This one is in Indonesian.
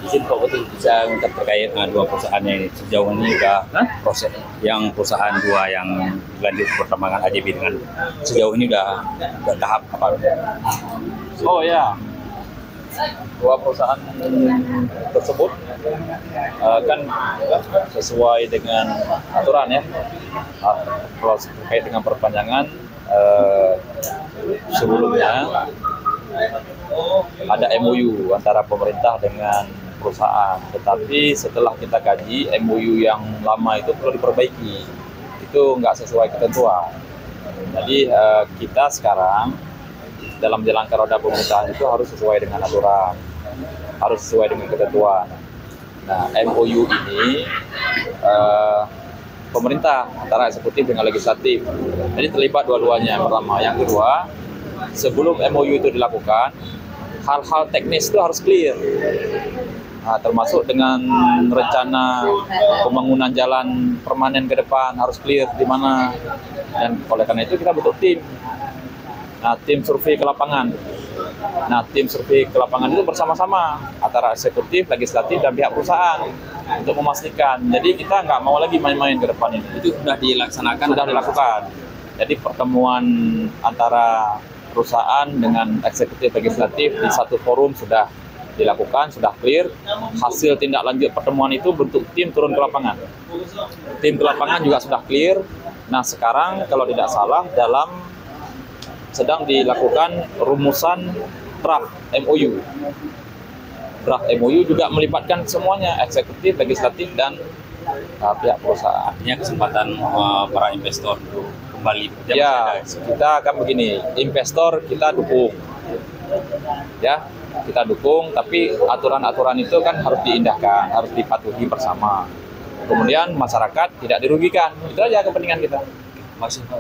Izin Pak Putih bisa terkait dua perusahaan yang sejauh ini sudah proses yang perusahaan dua yang lanjut pertambangan AJB dengan sejauh ini udah tahap apa? Oh ya, dua perusahaan tersebut kan sesuai dengan aturan ya. Kalau terkait dengan perpanjangan sebelumnya ada MOU antara pemerintah dengan perusahaan, tetapi setelah kita kaji MOU yang lama itu perlu diperbaiki, itu nggak sesuai ketentuan. Jadi kita sekarang dalam menjalankan roda pemerintahan itu harus sesuai dengan aturan, harus sesuai dengan ketentuan. Nah, MOU ini pemerintah antara eksekutif dengan legislatif, jadi terlibat dua-duanya. Pertama, yang kedua, sebelum MOU itu dilakukan, hal-hal teknis itu harus clear. Nah, termasuk dengan rencana pembangunan jalan permanen ke depan harus clear di mana. Dan oleh karena itu kita bentuk tim. Nah, tim survei ke lapangan. Nah, tim survei ke lapangan itu bersama-sama antara eksekutif, legislatif, dan pihak perusahaan untuk memastikan. Jadi kita nggak mau lagi main-main ke depan ini. Itu sudah dilaksanakan? Sudah dilakukan. Jadi pertemuan antara perusahaan dengan eksekutif legislatif di satu forum sudah dilakukan, sudah clear. Hasil tindak lanjut pertemuan itu bentuk tim turun ke lapangan. Tim ke lapangan juga sudah clear. Nah, sekarang kalau tidak salah sedang dilakukan rumusan draft MOU. Draft MOU juga melibatkan semuanya, eksekutif, legislatif, dan pihak perusahaan. Artinya kesempatan para investor untuk kembali bekerja. Ya, kita akan begini, investor kita dukung, ya kita dukung, tapi aturan-aturan itu kan harus diindahkan, harus dipatuhi bersama. Kemudian masyarakat tidak dirugikan, itu aja kepentingan kita. Maksudnya